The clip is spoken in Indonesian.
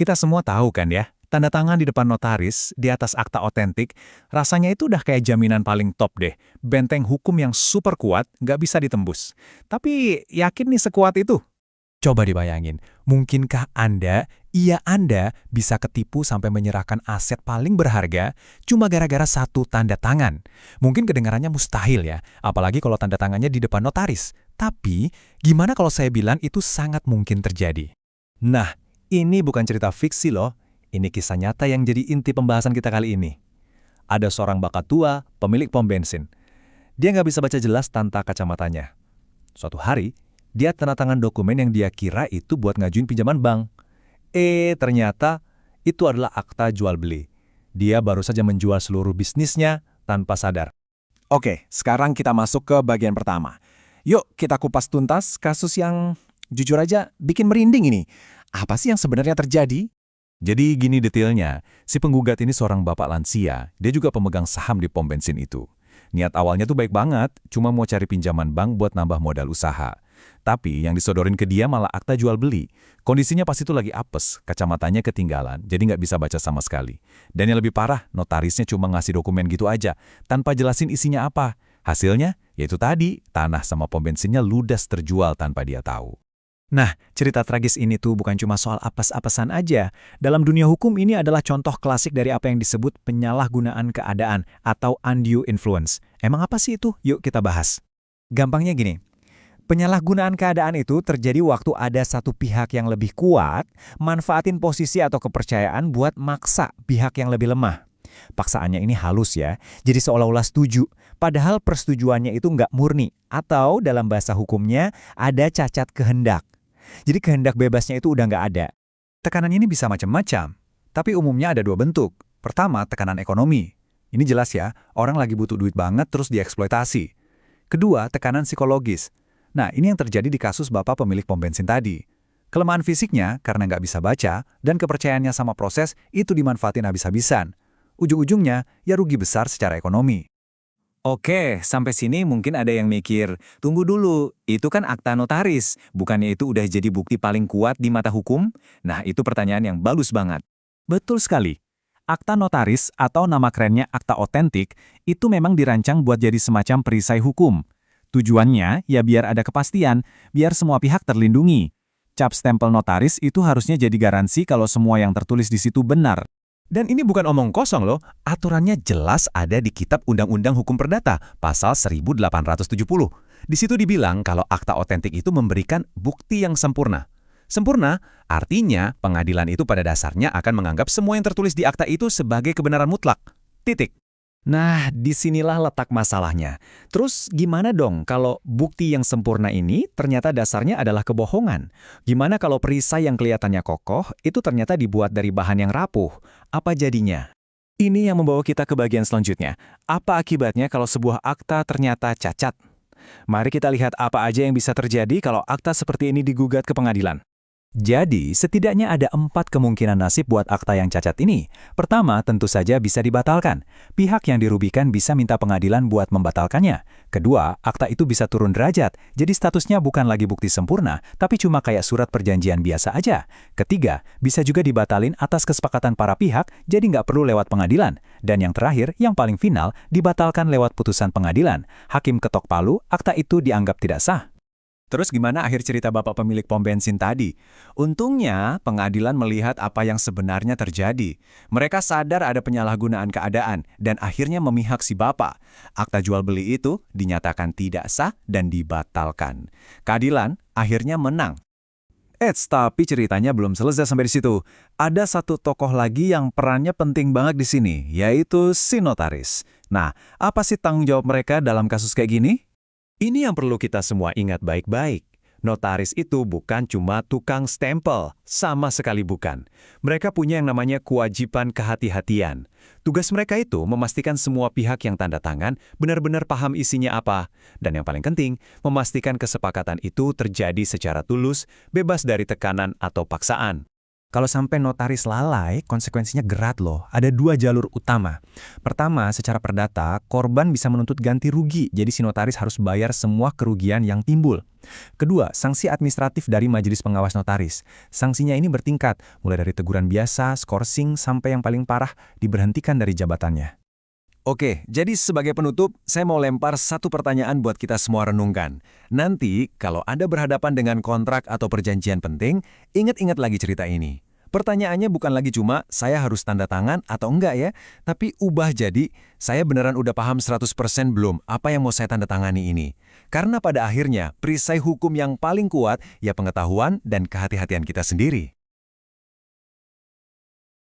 Kita semua tahu kan ya, tanda tangan di depan notaris, di atas akta otentik, rasanya itu udah kayak jaminan paling top deh. Benteng hukum yang super kuat, nggak bisa ditembus. Tapi yakin nih sekuat itu? Coba dibayangin, mungkinkah Anda, iya Anda, bisa ketipu sampai menyerahkan aset paling berharga cuma gara-gara satu tanda tangan? Mungkin kedengarannya mustahil ya, apalagi kalau tanda tangannya di depan notaris. Tapi, gimana kalau saya bilang itu sangat mungkin terjadi? Nah, ini bukan cerita fiksi loh. Ini kisah nyata yang jadi inti pembahasan kita kali ini. Ada seorang bakat tua, pemilik pom bensin. Dia nggak bisa baca jelas tanpa kacamatanya. Suatu hari, dia tanda tangan dokumen yang dia kira itu buat ngajuin pinjaman bank. Ternyata itu adalah akta jual beli. Dia baru saja menjual seluruh bisnisnya tanpa sadar. Oke, sekarang kita masuk ke bagian pertama. Yuk kita kupas tuntas kasus yang jujur aja bikin merinding ini. Apa sih yang sebenarnya terjadi? Jadi gini detailnya, si penggugat ini seorang bapak lansia, dia juga pemegang saham di pom bensin itu. Niat awalnya tuh baik banget, cuma mau cari pinjaman bank buat nambah modal usaha. Tapi yang disodorin ke dia malah akta jual beli. Kondisinya pas itu lagi apes, kacamatanya ketinggalan, jadi nggak bisa baca sama sekali. Dan yang lebih parah, notarisnya cuma ngasih dokumen gitu aja, tanpa jelasin isinya apa. Hasilnya, yaitu tadi, tanah sama pom bensinnya ludas terjual tanpa dia tahu. Nah, cerita tragis ini tuh bukan cuma soal apes-apesan aja. Dalam dunia hukum ini adalah contoh klasik dari apa yang disebut penyalahgunaan keadaan atau undue influence. Emang apa sih itu? Yuk kita bahas. Gampangnya gini, penyalahgunaan keadaan itu terjadi waktu ada satu pihak yang lebih kuat, manfaatin posisi atau kepercayaan buat maksa pihak yang lebih lemah. Paksaannya ini halus ya, jadi seolah-olah setuju, padahal persetujuannya itu nggak murni, atau dalam bahasa hukumnya ada cacat kehendak. Jadi kehendak bebasnya itu udah nggak ada. Tekanan ini bisa macam-macam, tapi umumnya ada dua bentuk. Pertama, tekanan ekonomi. Ini jelas ya, orang lagi butuh duit banget terus dieksploitasi. Kedua, tekanan psikologis. Nah, ini yang terjadi di kasus bapak pemilik pom bensin tadi. Kelemahan fisiknya karena nggak bisa baca, dan kepercayaannya sama proses itu dimanfaatin habis-habisan. Ujung-ujungnya, ya rugi besar secara ekonomi. Oke, sampai sini mungkin ada yang mikir, tunggu dulu, itu kan akta notaris, bukannya itu udah jadi bukti paling kuat di mata hukum? Nah, itu pertanyaan yang bagus banget. Betul sekali. Akta notaris atau nama kerennya akta otentik itu memang dirancang buat jadi semacam perisai hukum. Tujuannya ya biar ada kepastian, biar semua pihak terlindungi. Cap stempel notaris itu harusnya jadi garansi kalau semua yang tertulis di situ benar. Dan ini bukan omong kosong loh, aturannya jelas ada di Kitab Undang-Undang Hukum Perdata, pasal 1870. Di situ dibilang kalau akta otentik itu memberikan bukti yang sempurna. Sempurna artinya pengadilan itu pada dasarnya akan menganggap semua yang tertulis di akta itu sebagai kebenaran mutlak. Titik. Nah, disinilah letak masalahnya. Terus gimana dong kalau bukti yang sempurna ini ternyata dasarnya adalah kebohongan? Gimana kalau perisai yang kelihatannya kokoh itu ternyata dibuat dari bahan yang rapuh? Apa jadinya? Ini yang membawa kita ke bagian selanjutnya. Apa akibatnya kalau sebuah akta ternyata cacat? Mari kita lihat apa aja yang bisa terjadi kalau akta seperti ini digugat ke pengadilan. Jadi, setidaknya ada 4 kemungkinan nasib buat akta yang cacat ini. Pertama, tentu saja bisa dibatalkan. Pihak yang dirugikan bisa minta pengadilan buat membatalkannya. Kedua, akta itu bisa turun derajat, jadi statusnya bukan lagi bukti sempurna, tapi cuma kayak surat perjanjian biasa aja. Ketiga, bisa juga dibatalin atas kesepakatan para pihak, jadi nggak perlu lewat pengadilan. Dan yang terakhir, yang paling final, dibatalkan lewat putusan pengadilan. Hakim ketok palu, akta itu dianggap tidak sah. Terus gimana akhir cerita bapak pemilik pom bensin tadi? Untungnya, pengadilan melihat apa yang sebenarnya terjadi. Mereka sadar ada penyalahgunaan keadaan dan akhirnya memihak si bapak. Akta jual beli itu dinyatakan tidak sah dan dibatalkan. Keadilan akhirnya menang. Tapi ceritanya belum selesai sampai di situ. Ada satu tokoh lagi yang perannya penting banget di sini, yaitu si notaris. Nah, apa sih tanggung jawab mereka dalam kasus kayak gini? Ini yang perlu kita semua ingat baik-baik. Notaris itu bukan cuma tukang stempel, sama sekali bukan. Mereka punya yang namanya kewajiban kehati-hatian. Tugas mereka itu memastikan semua pihak yang tanda tangan benar-benar paham isinya apa. Dan yang paling penting, memastikan kesepakatan itu terjadi secara tulus, bebas dari tekanan atau paksaan. Kalau sampai notaris lalai, konsekuensinya berat loh. Ada 2 jalur utama. Pertama, secara perdata, korban bisa menuntut ganti rugi, jadi si notaris harus bayar semua kerugian yang timbul. Kedua, sanksi administratif dari Majelis Pengawas Notaris. Sanksinya ini bertingkat, mulai dari teguran biasa, skorsing, sampai yang paling parah, diberhentikan dari jabatannya. Oke, jadi sebagai penutup, saya mau lempar satu pertanyaan buat kita semua renungkan. Nanti, kalau Anda berhadapan dengan kontrak atau perjanjian penting, ingat-ingat lagi cerita ini. Pertanyaannya bukan lagi cuma, saya harus tanda tangan atau enggak ya, tapi ubah jadi, saya beneran udah paham 100% belum apa yang mau saya tanda tangani ini. Karena pada akhirnya, perisai hukum yang paling kuat, ya pengetahuan dan kehati-hatian kita sendiri.